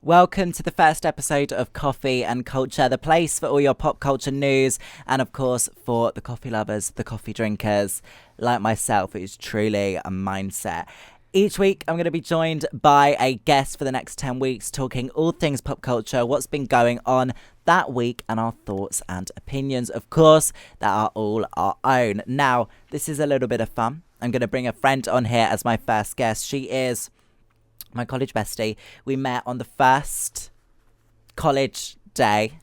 Welcome to the first episode of Coffee and Culture, the place for all your pop culture news and, of course, for the coffee lovers, the coffee drinkers, like myself. It is truly a mindset. Each week, I'm going to be joined by a guest for the next 10 weeks, talking all things pop culture, what's been going on that week, and our thoughts and opinions, of course, that are all our own. Now, this is a little bit of fun. I'm going to bring a friend on here as my first guest. She is my college bestie. We met on the first college day,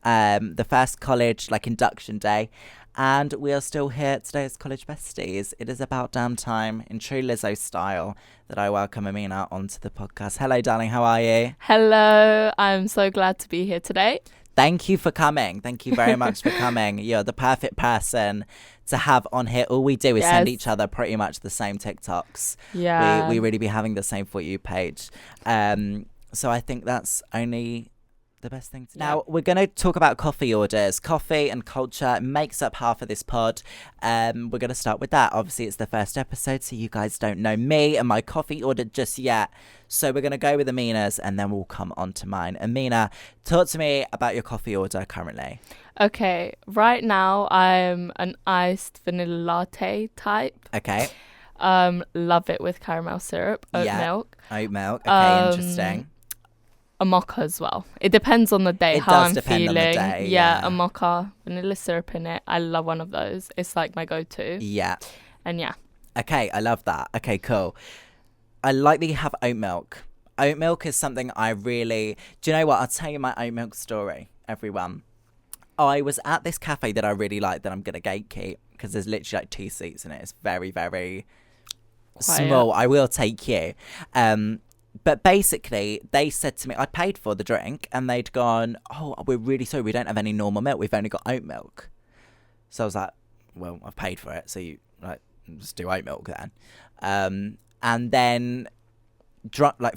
the first college induction day, and we are still here today as college besties. It is about damn time, in true Lizzo style, that I welcome Amina onto the podcast. Hello, darling. How are you? Hello. I'm so glad to be here today. Thank you for coming. Thank you very much for coming. You're the perfect person to have on here. All we do is send each other pretty much the same TikToks. Yeah. We really be having the same For You page. So I think that's only the best thing to do. Now, we're going to talk about coffee orders. Coffee and culture makes up half of this pod. We're going to start with that. Obviously, it's the first episode, so you guys don't know me and my coffee order just yet. So we're going to go with Amina's and then we'll come on to mine. Amina, talk to me about your coffee order currently. Okay, right now I'm an iced vanilla latte type. Okay. Love it with caramel syrup, oat milk. Oat milk. Okay, interesting. A mocha as well. It depends on the day, It how does I'm depend feeling. on the day, yeah, a mocha, vanilla syrup in it. I love one of those. It's like my go-to. Yeah. And yeah. Okay, I love that. Okay, cool. I like that you have oat milk. Oat milk is something I really... Do you know what? I'll tell you my oat milk story, everyone. I was at this cafe that I really like that I'm going to gatekeep because there's literally 2 seats in it. It's very, very Quiet. Small. I will take you. But basically, they said to me, I paid for the drink, and they'd gone, oh, we're really sorry, we don't have any normal milk. We've only got oat milk. So I was like, well, I've paid for it, so you just do oat milk then. And then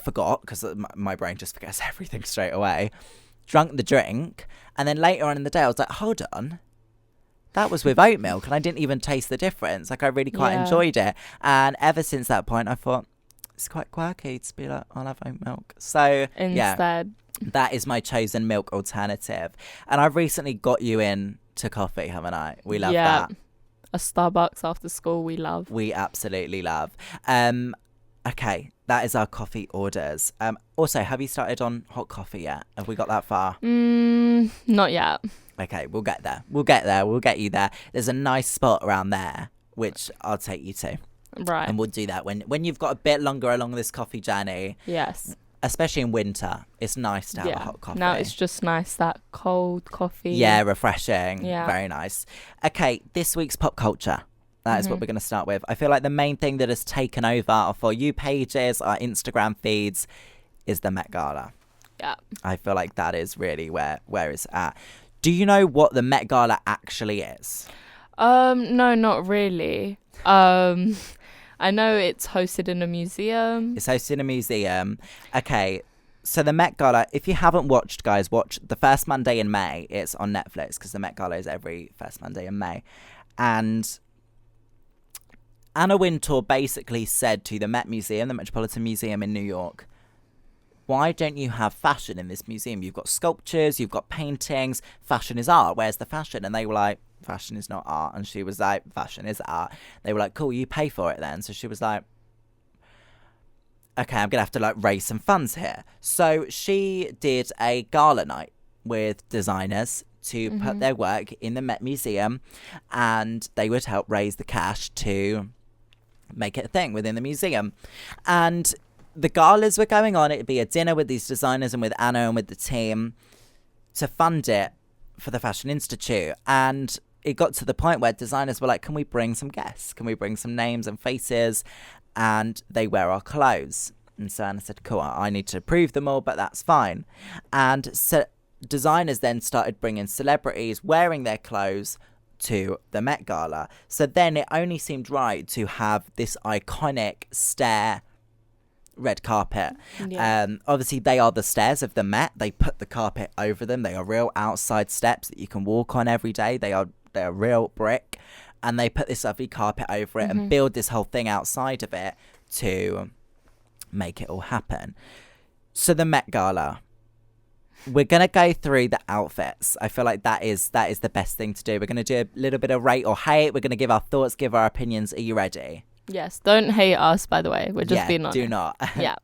forgot, because my brain just forgets everything straight away. Drunk the drink, and then later on in the day, I was like, hold on. That was with oat milk, and I didn't even taste the difference. I really quite enjoyed it. And ever since that point, I thought, it's quite quirky to be like, I'll have oat milk. So, Instead. That is my chosen milk alternative. And I've recently got you in to coffee, haven't I? We love that. A Starbucks after school, we love. We absolutely love. Okay, that is our coffee orders. Also, have you started on hot coffee yet? Have we got that far? Not yet. Okay, we'll get there. We'll get you there. There's a nice spot around there, which I'll take you to. Right. And we'll do that when you've got a bit longer along this coffee journey. Yes. Especially in winter, it's nice to have a hot coffee. Now it's just nice, that cold coffee. Yeah, refreshing. Yeah. Very nice. Okay, this week's pop culture. That is what we're going to start with. I feel like the main thing that has taken over our For You pages, our Instagram feeds, is the Met Gala. Yeah. I feel like that is really where it's at. Do you know what the Met Gala actually is? No, not really. I know it's hosted in a museum. It's hosted in a museum. Okay, so the Met Gala, if you haven't watched, guys, watch the first Monday in May. It's on Netflix because the Met Gala is every first Monday in May. And Anna Wintour basically said to the Met Museum, the Metropolitan Museum in New York, why don't you have fashion in this museum? You've got sculptures, you've got paintings, fashion is art. Where's the fashion? And they were like, fashion is not art. And she was like, fashion is art. They were like, cool, you pay for it then. So she was like, okay, I'm going to have to raise some funds here. So she did a gala night with designers to put their work in the Met Museum, and they would help raise the cash to make it a thing within the museum. And the galas were going on. It'd be a dinner with these designers and with Anna and with the team to fund it for the Fashion Institute. And it got to the point where designers were like, can we bring some guests? Can we bring some names and faces? And they wear our clothes. And so Anna said, cool, I need to approve them all, but that's fine. And so designers then started bringing celebrities wearing their clothes to the Met Gala. So then it only seemed right to have this iconic stair red carpet. Obviously they are the stairs of the Met. They put the carpet over them. They are real outside steps that you can walk on every day. They are real brick, and they put this lovely carpet over it and build this whole thing outside of it to make it all happen. So the Met Gala, we're gonna go through the outfits. I feel like that is the best thing to do. We're gonna do a little bit of rate or hate. We're gonna give our thoughts, give our opinions. Are you ready? Yes, don't hate us, by the way. We're just being honest. Do not. Yeah.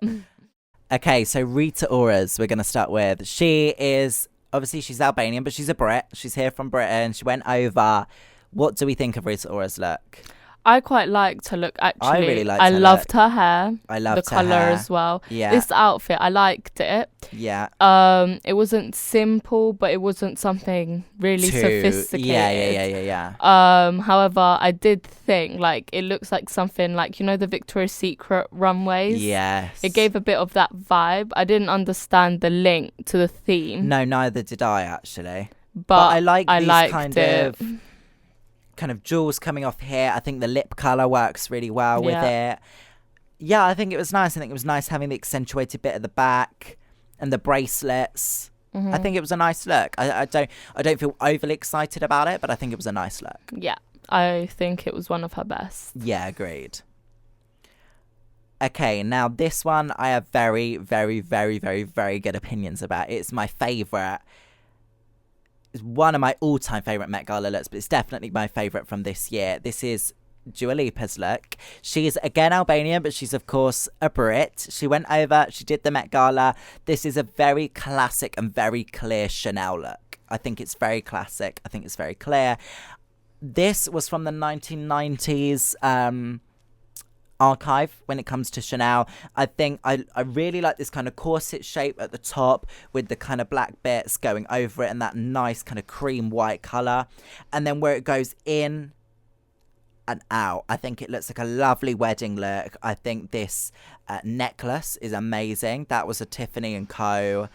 Okay, so Rita Ora's we're gonna start with. She is obviously she's Albanian, but she's a Brit. She's here from Britain. She went over. What do we think of Rita Ora's look? I quite liked her look, actually. I really liked I her loved look. her hair. I loved the colour as well. Yeah. This outfit, I liked it. Yeah. It wasn't simple, but it wasn't something really sophisticated. Yeah. However, I did think like it looks like something like, you know, the Victoria's Secret runways. Yes. It gave a bit of that vibe. I didn't understand the link to the theme. No, neither did I actually. But I like these liked kind of jewels coming off here. I think the lip colour works really well with it. Yeah, I think it was nice. I think it was nice having the accentuated bit at the back and the bracelets. I think it was a nice look. I don't feel overly excited about it, but I think it was a nice look. Yeah, I think it was one of her best. Yeah, agreed. Okay, now this one I have very, very, very, very, very good opinions about. It's my favourite. It's one of my all-time favourite Met Gala looks, but it's definitely my favourite from this year. This is Dua Lipa's look. She is again Albanian, but she's of course a Brit. She went over, she did the Met Gala. This is a very classic and very clear Chanel look. I think it's very classic. I think it's very clear. This was from the 1990s archive when it comes to Chanel. I think I really like this kind of corset shape at the top with the kind of black bits going over it and that nice kind of cream white colour. And then where it goes in and out, I think it looks like a lovely wedding look. I think this necklace is amazing. That was a Tiffany & Co.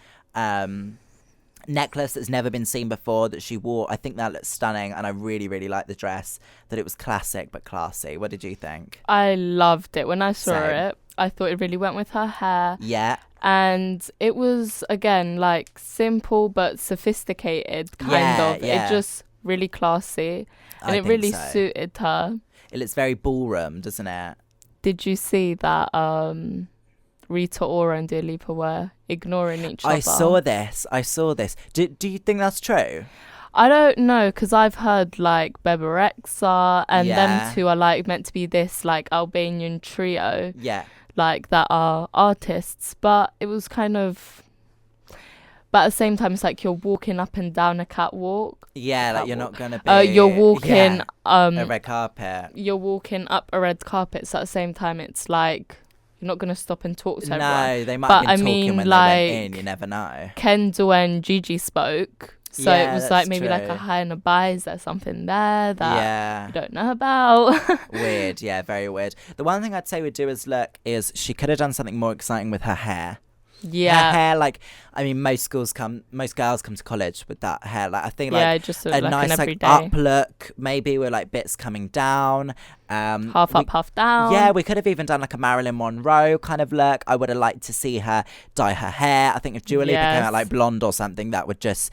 Necklace that's never been seen before that she wore. I think that looks stunning, and I really, really like the dress, that it was classic but classy. What did you think? I loved it. When I saw Same. it, I thought it really went with her hair. Yeah. And it was, again, like simple but sophisticated, kind of. Yeah. It just really classy. And I it think really so. suited her. It looks very ballroom, doesn't it? Did you see that Rita Ora and Dua Lipa were ignoring each other? I saw this. Do you think that's true? I don't know, because I've heard like Bebe Rexha and them two are like meant to be this like Albanian trio. Yeah. Like that are artists, but it was kind of, but at the same time it's like you're walking up and down a catwalk. Yeah, like you're not gonna be you're walking a red carpet. You're walking up a red carpet, so at the same time it's like you're not gonna stop and talk to everyone. No, they might have been talking when like, they went in, you never know. Kendall and Gigi spoke, so it was like maybe true. like a high and a buy. Is there something there that you don't know about? Weird, yeah, very weird. The one thing I'd say with Dua's look is she could have done something more exciting with her hair. Yeah, her hair, like, I mean, most girls come to college with that hair. Like, I think like just a like nice an like everyday. up look, maybe with like bits coming down, half up, half down. Yeah, we could have even done like a Marilyn Monroe kind of look. I would have liked to see her dye her hair. I think if Dua Lipa came out like blonde or something, that would just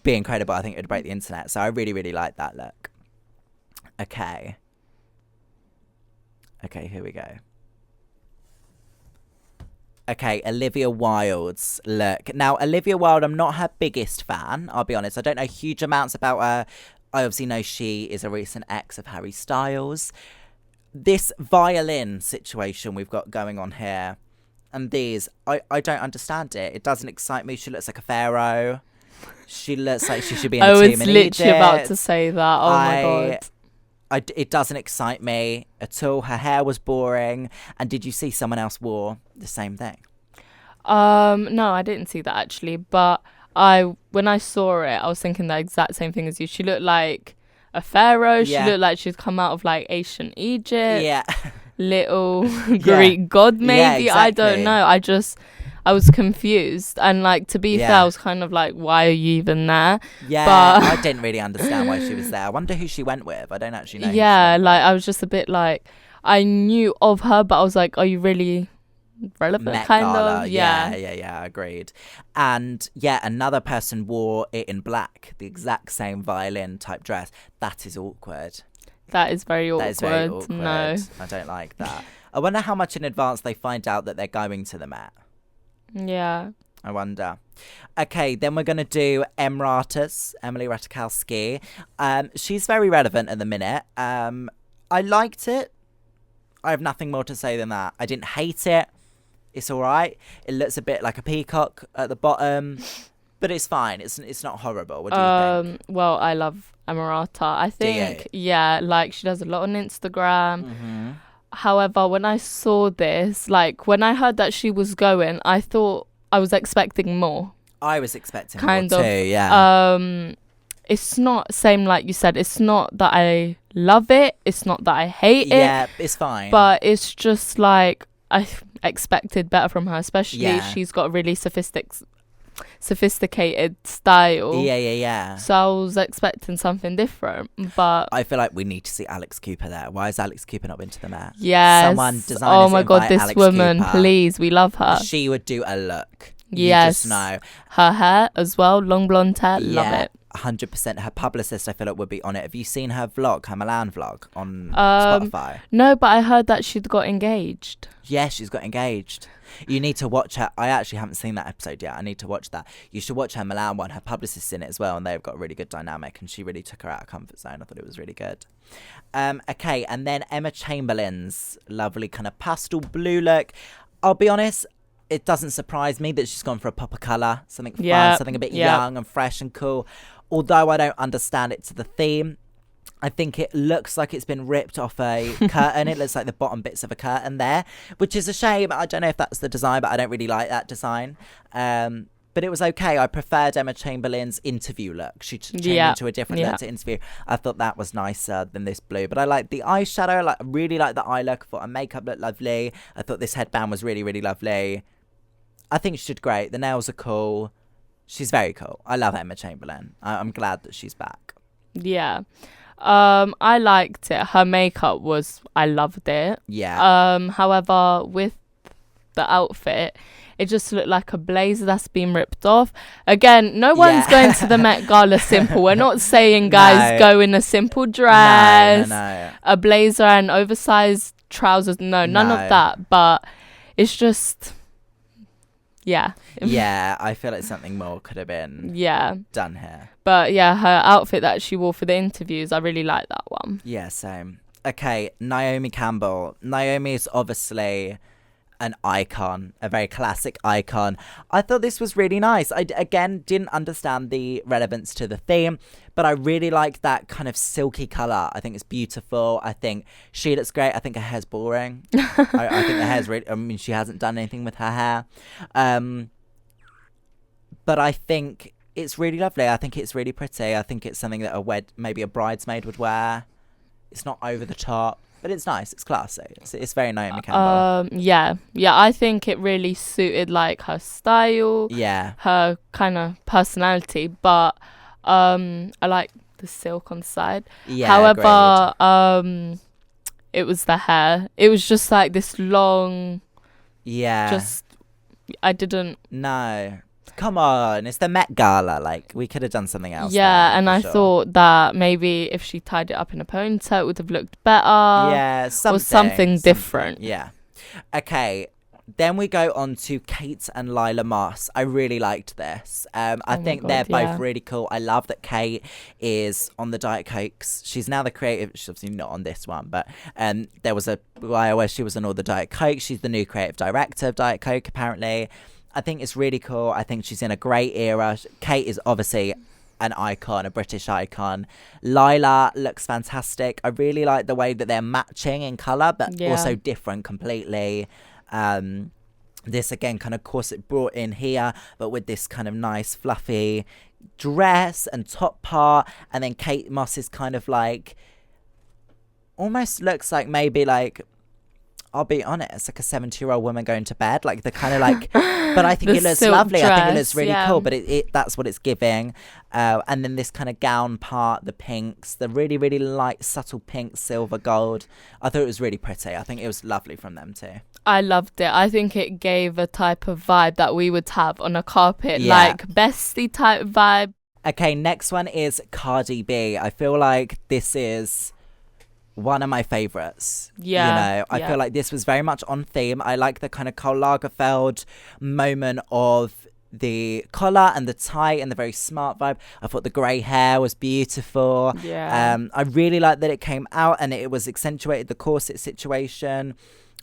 be incredible. I think it would break the internet. So I really, really like that look. Okay, here we go. Okay, Olivia Wilde's look. Now, Olivia Wilde, I'm not her biggest fan, I'll be honest. I don't know huge amounts about her. I obviously know she is a recent ex of Harry Styles. This violin situation we've got going on here, and these, I don't understand it. It doesn't excite me. She looks like a pharaoh. She looks like she should be in a tomb in Egypt. I was literally about to say that. Oh my God. It doesn't excite me at all. Her hair was boring. And did you see someone else wore the same thing? No, I didn't see that actually. But when I saw it, I was thinking the exact same thing as you. She looked like a pharaoh. Yeah. She looked like she'd come out of like ancient Egypt. Yeah. Little Greek god maybe. Yeah, exactly. I don't know. I was confused, and like to be fair, I was kind of like, why are you even there? Yeah, but I didn't really understand why she was there. I wonder who she went with. I don't actually know. Yeah, like I was just a bit like, I knew of her, but I was like, are you really relevant? Met kind Gala. of. Yeah, agreed. And yeah, another person wore it in black, the exact same violin type dress. That is awkward. That is very awkward. That is very awkward. No, I don't like that. I wonder how much in advance they find out that they're going to the Met. Yeah. I wonder. Okay, then we're going to do Emily Ratajkowski. She's very relevant at the minute. I liked it. I have nothing more to say than that. I didn't hate it. It's all right. It looks a bit like a peacock at the bottom, but it's fine. It's not horrible. What do you think? Well, I love Amarata. I think, yeah, like she does a lot on Instagram. Mm-hmm. However, when I saw this, like when I heard that she was going, I thought I was expecting more. I was expecting kind more of, too, yeah. It's not same like you said. It's not that I love it. It's not that I hate it. Yeah, it's fine. But it's just like I expected better from her. Especially she's got a really sophisticated style. Yeah. So I was expecting something different, but I feel like we need to see Alex Cooper there. Why has Alex Cooper not been to the Met? Yes. Someone design. Oh my god, this Alex woman, Cooper. please, we love her. She would do a look. Yes. You just know. Her hair as well, long blonde hair, love it. 100%. Her publicist, I feel like, would be on it. Have you seen her vlog, her Milan vlog on Spotify? No, but I heard that she'd got engaged. Yeah, she's got engaged. You need to watch her. I actually haven't seen that episode yet. I need to watch that. You should watch her Milan one. Her publicist's in it as well, and they've got a really good dynamic, and she really took her out of comfort zone. I thought it was really good. Okay, and then Emma Chamberlain's lovely kind of pastel blue look. I'll be honest, it doesn't surprise me that she's gone for a pop of colour, something fun, something a bit young and fresh and cool. Although I don't understand it to the theme. I think it looks like it's been ripped off a curtain. It looks like the bottom bits of a curtain there, which is a shame. I don't know if that's the design, but I don't really like that design. But it was okay. I preferred Emma Chamberlain's interview look. She changed into a different look to interview. I thought that was nicer than this blue. But I like the eyeshadow. I really like the eye look. I thought her makeup looked lovely. I thought this headband was really, really lovely. I think she did great. The nails are cool. She's very cool. I love Emma Chamberlain. I'm glad that she's back. Yeah. I liked it. Her makeup I loved it. Yeah. However, with the outfit, it just looked like a blazer that's been ripped off. Again, no one's going to the Met Gala simple. We're not saying guys go in a simple dress, a blazer and oversized trousers. No, none of that. But it's just... Yeah, I feel like something more could have been done here. But yeah, her outfit that she wore for the interviews, I really like that one. Yeah, same. Okay, Naomi Campbell. Naomi is obviously an icon, a very classic icon. I thought this was really nice. I, again, didn't understand the relevance to the theme, but I really like that kind of silky colour. I think it's beautiful. I think she looks great. I think her hair's boring. I think her hair's really... I mean, she hasn't done anything with her hair. But I think it's really lovely. I think it's really pretty. I think it's something that maybe a bridesmaid would wear. It's not over the top. But it's nice. It's classy. It's very Naomi Campbell. Yeah. I think it really suited like her style. Yeah. Her kind of personality. But I like the silk on the side. Yeah. However, it was the hair. It was just like this long. Yeah. I didn't. No. Come on, it's the Met Gala. Like, we could have done something else. Yeah, and I thought that maybe if she tied it up in a ponytail, it would have looked better. Yeah, something different. Yeah. Okay, then we go on to Kate and Lila Moss. I really liked this. I think they're both really cool. I love that Kate is on the Diet Cokes. She's now the creative. She's obviously not on this one, but there was a while where she was on all the Diet Cokes. She's the new creative director of Diet Coke, apparently. I think it's really cool. I think she's in a great era. Kate is obviously an icon, a British icon. Lila looks fantastic. I really like the way that they're matching in colour, but also different completely. This, again, kind of corset brought in here, but with this kind of nice, fluffy dress and top part. And then Kate Moss is kind of like... almost looks like maybe like... I'll be honest, like a 70-year-old woman going to bed, like the kind of like, but I think it looks lovely. I think it looks really cool, but it that's what it's giving. And then this kind of gown part, the pinks, the really, really light, subtle pink, silver, gold. I thought it was really pretty. I think it was lovely from them too. I loved it. I think it gave a type of vibe that we would have on a carpet, like bestie type vibe. Okay, next one is Cardi B. I feel like this is one of my favourites. Yeah. You know, I feel like this was very much on theme. I like the kind of Karl Lagerfeld moment of the collar and the tie and the very smart vibe. I thought the grey hair was beautiful. Yeah. I really liked that it came out and it was accentuated the corset situation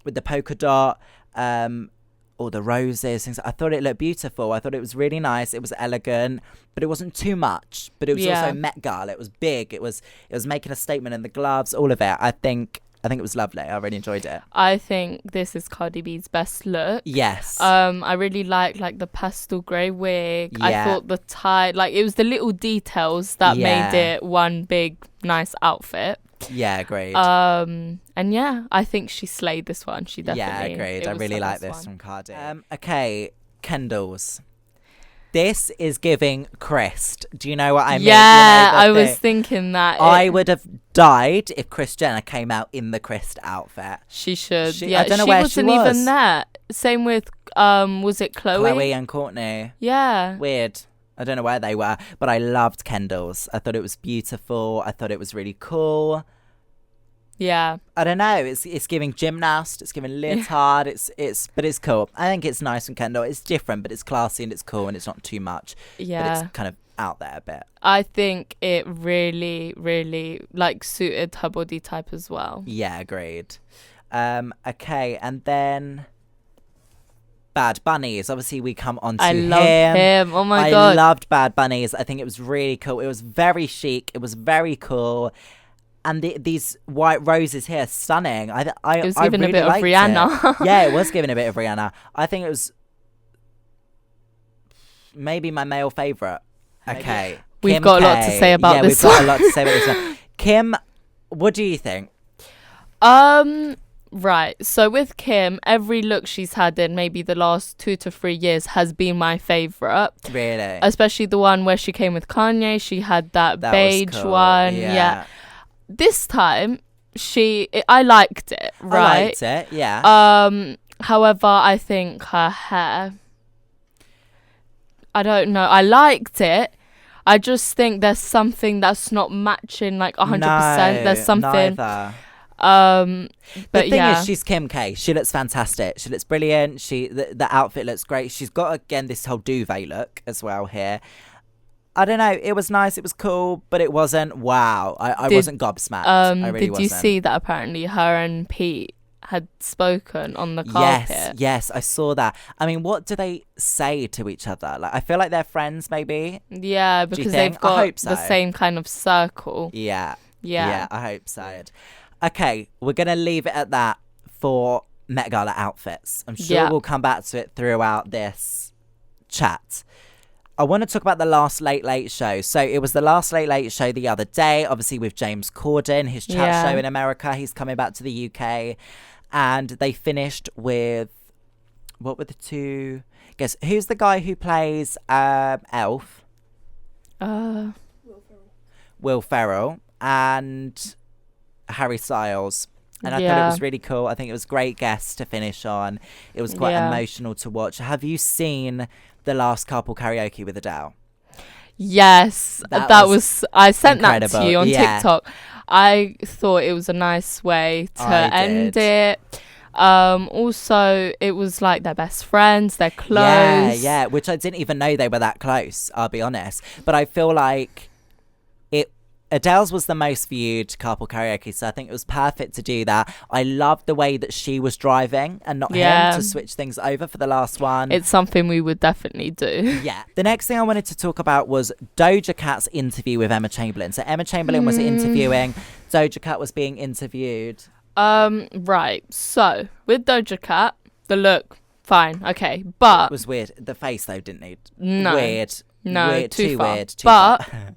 with the polka dot, all the roses, things. I thought it looked beautiful. I thought it was really nice. It was elegant, but it wasn't too much. But it was also Met Gala. It was big. It was making a statement in the gloves, all of it. I think it was lovely. I really enjoyed it. I think this is Cardi B's best look. Yes. I really like the pastel grey wig. Yeah. I thought the tie, like it was the little details that made it one big nice outfit. Yeah, agreed. And yeah, I think she slayed this one. She definitely. Yeah, agreed. I really like this one. from Cardi. Okay, Kendall's. This is giving Christ. Do you know what I mean? Yeah, I was thinking that. I would have died if Kris Jenner came out in the Christ outfit. She should. I don't know where she was. Wasn't even there. Same with, was it Chloe? Chloe and Courtney. Yeah. Weird. I don't know where they were, but I loved Kendall's. I thought it was beautiful. I thought it was really cool. Yeah. I don't know. It's giving gymnast. It's giving leotard. But it's cool. I think it's nice from Kendall. It's different, but it's classy and it's cool and it's not too much. Yeah. But it's kind of out there a bit. I think it really, really suited her body type as well. Yeah, agreed. Okay, and then Bad Bunnies. Obviously, we come on to him. I love him. Oh my God. I loved Bad Bunnies. I think it was really cool. It was very chic. It was very cool. And these white roses here, stunning. It was giving a bit of Rihanna. Yeah, it was giving a bit of Rihanna. I think it was maybe my male favourite. Okay. We've got a lot to say about this one. Yeah, we've got a lot to say about this one. Kim, what do you think? Right. So with Kim, every look she's had in maybe the last 2 to 3 years has been my favourite. Really? Especially the one where she came with Kanye. She had that beige one. Yeah. This time, I liked it, right? I liked it, yeah. However, I think her hair, I don't know. I liked it. I just think there's something that's not matching 100%. No, there's something. Neither. But the thing is, she's Kim K. She looks fantastic. She looks brilliant. The outfit looks great. She's got, again, this whole duvet look as well here. I don't know. It was nice. It was cool, but it wasn't. Wow, I wasn't gobsmacked. I really did you wasn't. see that apparently her and Pete had spoken on the carpet? Yes, I saw that. I mean, what do they say to each other? I feel like they're friends, maybe. Yeah, because they've got the same kind of circle. Yeah, I hope so. Okay, we're gonna leave it at that for Met Gala outfits. I'm sure we'll come back to it throughout this chat. I want to talk about the last Late Late Show. So it was the last Late Late Show the other day, obviously with James Corden, his chat show in America. He's coming back to the UK. And they finished with, what were the two? Guess, who's the guy who plays Elf? Will Ferrell. And Harry Styles. And I thought it was really cool. I think it was great guests to finish on. It was quite emotional to watch. Have you seen the last couple karaoke with Adele? Yes, that was I sent incredible. That to you on TikTok. I thought it was a nice way to end it. Also, it was their best friends, they're close. Yeah, which I didn't even know they were that close, I'll be honest. But I feel like Adele's was the most viewed couple karaoke, so I think it was perfect to do that. I loved the way that she was driving and not him, to switch things over for the last one. It's something we would definitely do. Yeah. The next thing I wanted to talk about was Doja Cat's interview with Emma Chamberlain. So Emma Chamberlain was interviewing, Doja Cat was being interviewed. Right. So with Doja Cat, the look, fine, okay, but it was weird. The face though didn't need. No. Weird. Too far. Weird. Too but far.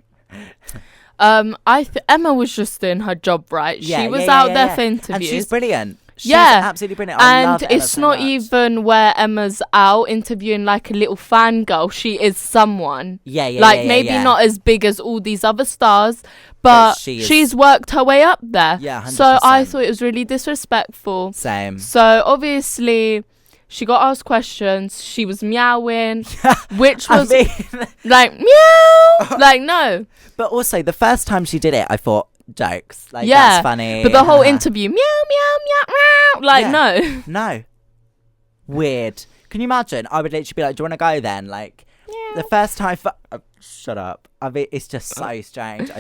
Emma was just doing her job right. She was out there for interviews. And she's brilliant. She's absolutely brilliant. I love Emma it's so not much. even where Emma's out interviewing like a little fangirl. She is someone. Maybe not as big as all these other stars, but she's worked her way up there. Yeah, 100%. So I thought it was really disrespectful. Same. So obviously she got asked questions. She was meowing, which was like meow, like no. But also the first time she did it, I thought jokes, that's funny. But the whole interview, meow meow meow meow, no. No. Weird. Can you imagine? I would literally be like, do you want to go then? Like, the first time shut up. I mean, it's just so strange.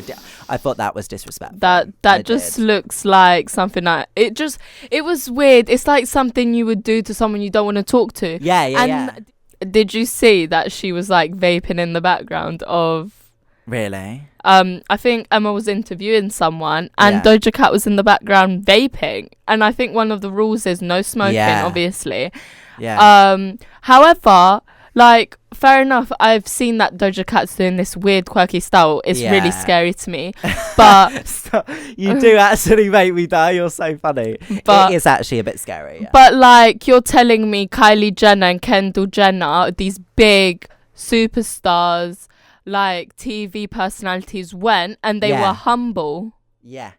I thought that was disrespectful. That just looks like something that it was weird. It's like something you would do to someone you don't want to talk to. Yeah. Did you see that she was like vaping in the background of? Really? I think Emma was interviewing someone and Doja Cat was in the background vaping, and I think one of the rules is no smoking, obviously. Yeah. However, like, fair enough, I've seen that Doja Cat's doing this weird quirky style. It's really scary to me, but you do actually make me die. You're so funny. But it is actually a bit scary. Yeah. But like, you're telling me Kylie Jenner and Kendall Jenner, these big superstars, like TV personalities, went and they were humble. Yeah,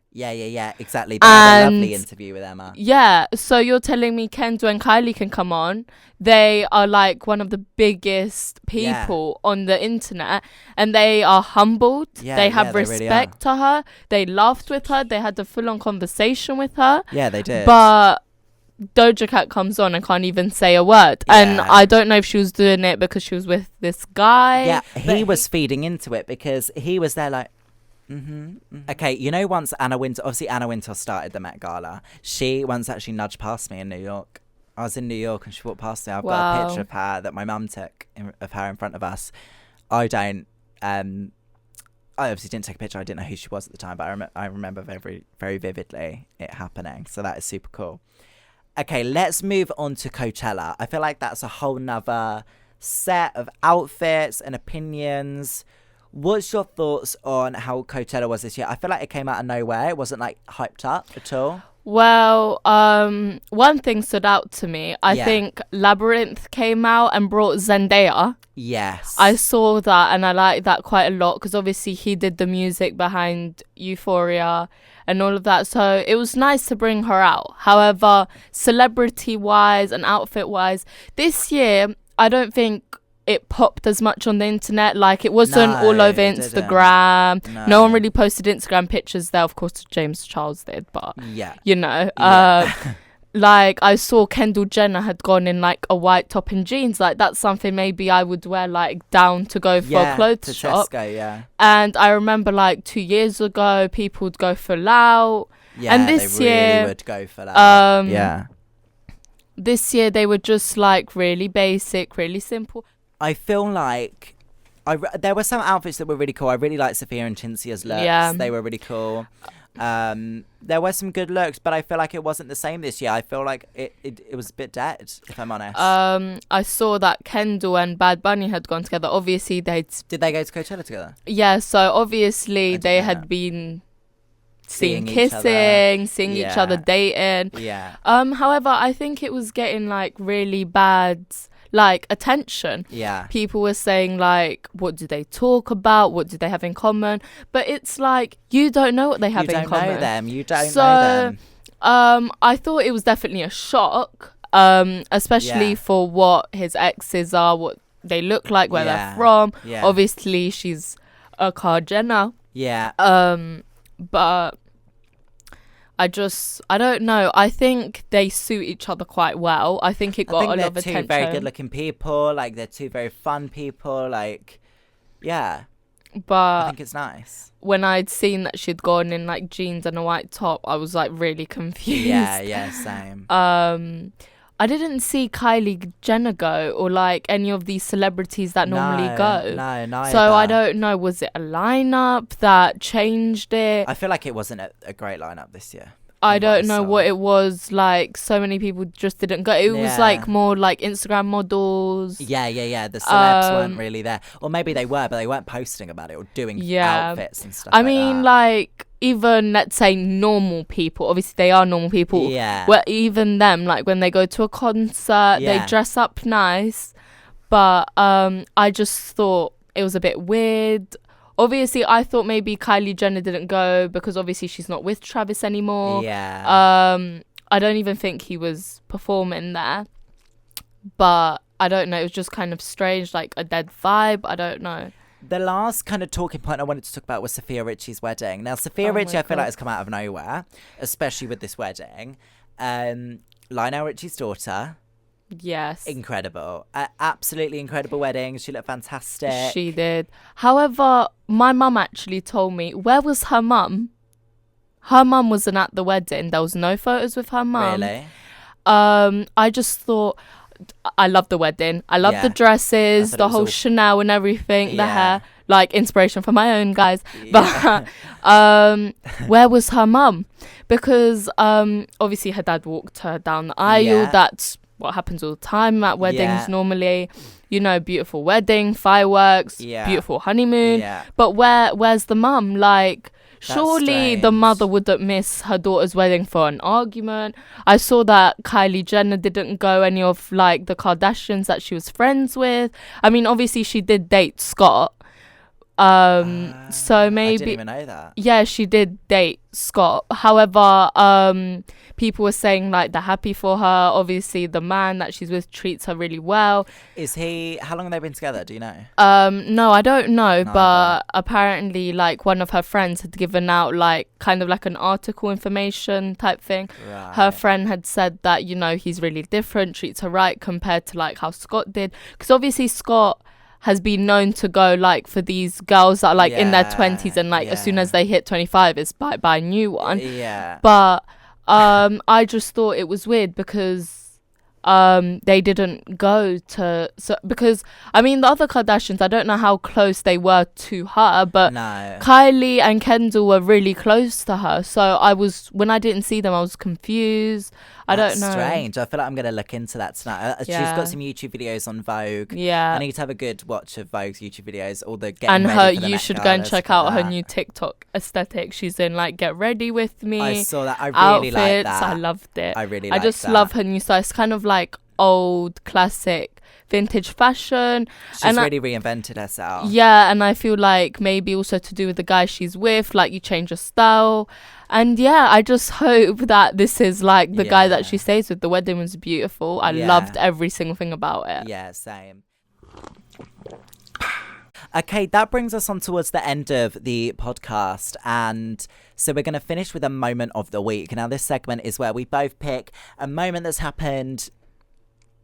exactly. They had a lovely interview with Emma. Yeah, so you're telling me Kendall and Kylie can come on. They are like one of the biggest people on the internet, and they are humbled. They have respect to her. They laughed with her. They had a full-on conversation with her. Yeah, they did. But Doja Cat comes on and can't even say a word. And I don't know if she was doing it because she was with this guy. Yeah, he was feeding into it because he was there like, Okay, you know, once Anna Wintour started the Met Gala, she once actually nudged past me in New York. I was in New York and she walked past me. I've got a picture of her that my mum took of her in front of us. I obviously didn't take a picture. I didn't know who she was at the time, but I remember very, very vividly it happening. So that is super cool. Okay, let's move on to Coachella. I feel like that's a whole nother set of outfits and opinions. What's your thoughts on how Coachella was this year? I feel like it came out of nowhere. It wasn't like hyped up at all. Well, one thing stood out to me. I think Labyrinth came out and brought Zendaya. Yes. I saw that and I liked that quite a lot because obviously he did the music behind Euphoria and all of that. So it was nice to bring her out. However, celebrity-wise and outfit-wise, this year, I don't think it popped as much on the internet. Like, it wasn't all over Instagram. No one really posted Instagram pictures there. Of course, James Charles did, but you know, like, I saw Kendall Jenner had gone in like a white top and jeans. Like, that's something maybe I would wear like down to go for a clothes shop. Tesco, and I remember like 2 years ago, people would go full out. And this they year, really would go for that. This year they were just like really basic, really simple. I feel like there were some outfits that were really cool. I really liked Sophia and Chinzia's looks. Yeah. They were really cool. There were some good looks, but I feel like it wasn't the same this year. I feel like it was a bit dead, if I'm honest. I saw that Kendall and Bad Bunny had gone together. Obviously, did they go to Coachella together? Yeah, so obviously they had been seen kissing, seeing each other, dating. Yeah. However, I think it was getting like really bad like attention. Yeah. People were saying like, what do they talk about? What do they have in common? But it's like, you don't know what they have in common. You don't know them. I thought it was definitely a shock, especially for what his exes are, what they look like, where they're from. Yeah. Obviously, she's a Kylie Jenner. Yeah. But I don't know. I think they suit each other quite well. I think it got a lot of attention. They're two very good-looking people. Like, they're two very fun people. Like, yeah. But I think it's nice. When I'd seen that she'd gone in like jeans and a white top, I was like really confused. Yeah, same. I didn't see Kylie Jenner go or like any of these celebrities that normally go. No, neither. So I don't know. Was it a lineup that changed it? I feel like it wasn't a great lineup this year. I don't know what it was. Like, so many people just didn't go. It was like more like Instagram models. Yeah. The celebs weren't really there. Or maybe they were, but they weren't posting about it or doing outfits and stuff. I mean, like, even, let's say, normal people. Obviously, they are normal people. Yeah. Well, even them, like, when they go to a concert, they dress up nice. But I just thought it was a bit weird. Obviously, I thought maybe Kylie Jenner didn't go because obviously she's not with Travis anymore. Yeah. I don't even think he was performing there. But I don't know. It was just kind of strange, like a dead vibe. I don't know. The last kind of talking point I wanted to talk about was Sophia Richie's wedding. Now, Sophia Richie, I feel like has come out of nowhere, especially with this wedding. Lionel Richie's daughter Yes. Incredible. Absolutely incredible wedding. She looked fantastic. She did. However, my mum actually told me, where was her mum? Her mum wasn't at the wedding. There was no photos with her mum. Really? I just thought, I love the wedding. I love the dresses, the whole Chanel and everything, the hair. Like, inspiration for my own, guys. Yeah. But where was her mum? Because obviously her dad walked her down the aisle. Yeah. That's what happens all the time at weddings normally. You know, beautiful wedding, fireworks, beautiful honeymoon. Yeah. But where's the mum? Like, surely the mother wouldn't miss her daughter's wedding for an argument. I saw that Kylie Jenner didn't go any of, like, the Kardashians that she was friends with. I mean, obviously she did date Scott. So maybe I didn't even know that. Yeah, she did date Scott. However, people were saying, like, they're happy for her. Obviously the man that she's with treats her really well. How long have they been together, do you know? No, I don't know, but apparently, like, one of her friends had given out, like, kind of like an article information type thing. Right. Her friend had said that, you know, he's really different, treats her right compared to, like, how Scott did, because obviously Scott has been known to go, like, for these girls that are, like, in their 20s, and, like, as soon as they hit 25 it's buy a new one. But I just thought it was weird because they didn't go to, because I mean the other Kardashians, I don't know how close they were to her, but Kylie and Kendall were really close to her, so when I didn't see them I was confused. I don't know. Strange. I feel like I'm going to look into that tonight. She's got some YouTube videos on Vogue. Yeah. I need to have a good watch of Vogue's YouTube videos. All the you should go and check out her new TikTok aesthetic. She's in, like, Get Ready With Me. I saw that. I really like that. I loved it. I just love her new style. It's kind of like old, classic, vintage fashion. She's really reinvented herself. Yeah, and I feel like maybe also to do with the guy she's with, like, you change your style. And yeah, I just hope that this is, like, the guy that she stays with. The wedding was beautiful. I loved every single thing about it. Yeah, same. Okay, that brings us on towards the end of the podcast, and so we're going to finish with a moment of the week. Now, this segment is where we both pick a moment that's happened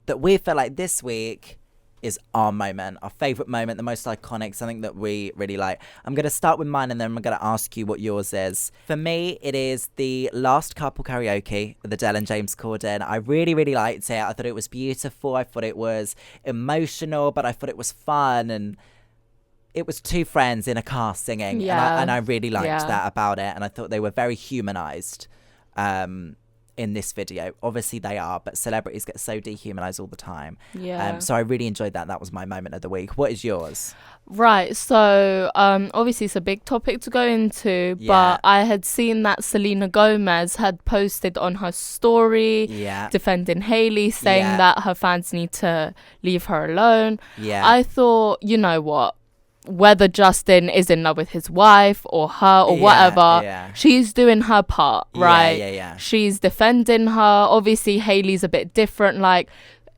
that we feel like this week is our moment, our favourite moment, the most iconic, something that we really like. I'm going to start with mine and then I'm going to ask you what yours is. For me, it is the Last Couple Karaoke with Adele and James Corden. I really, really liked it. I thought it was beautiful. I thought it was emotional, but I thought it was fun, and it was two friends in a car singing. And I really liked that about it. And I thought they were very humanised in this video. Obviously they are, but celebrities get so dehumanized all the time. So I really enjoyed that. That was my moment of the week. What is yours? Right, so obviously it's a big topic to go into, but I had seen that Selena Gomez had posted on her story defending Hailey, saying that her fans need to leave her alone. I thought, you know what, whether Justin is in love with his wife or her or whatever, she's doing her part, right? She's defending her. Obviously Hailey's a bit different. Like,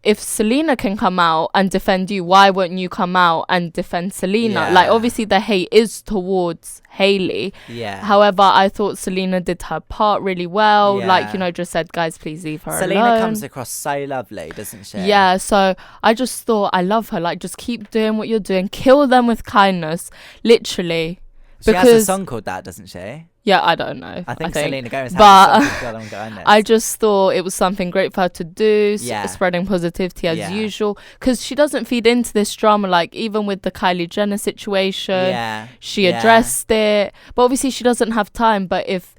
if Selena can come out and defend you, why won't you come out and defend Selena? Like, obviously the hate is towards Hailey. However, I thought Selena did her part really well. Like, you know, just said, guys, please leave her alone. Selena comes across so lovely, doesn't she? Yeah, so I just thought, I love her. Like, just keep doing what you're doing. Kill them with kindness, literally. She has a song called that, doesn't she? Yeah, I don't know. I think Selena Gomez has a song called Kindness. I just thought it was something great for her to do, spreading positivity as usual. Because she doesn't feed into this drama. Like, even with the Kylie Jenner situation, she addressed it. But obviously she doesn't have time. But if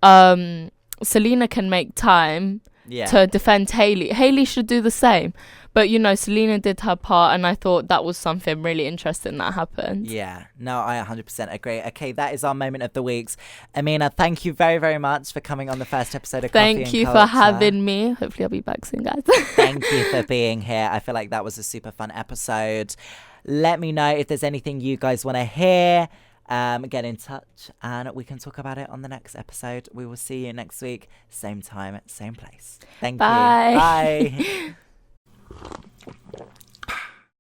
Selena can make time to defend Hailey, Hailey should do the same. But, you know, Selena did her part, and I thought that was something really interesting that happened. Yeah, no, I 100% agree. Okay, that is our moment of the weeks. Amina, thank you very, very much for coming on the first episode of Coffee and Culture. Thank you for having me. Hopefully I'll be back soon, guys. Thank you for being here. I feel like that was a super fun episode. Let me know if there's anything you guys want to hear. Get in touch and we can talk about it on the next episode. We will see you next week, same time, same place. Thank you. Bye.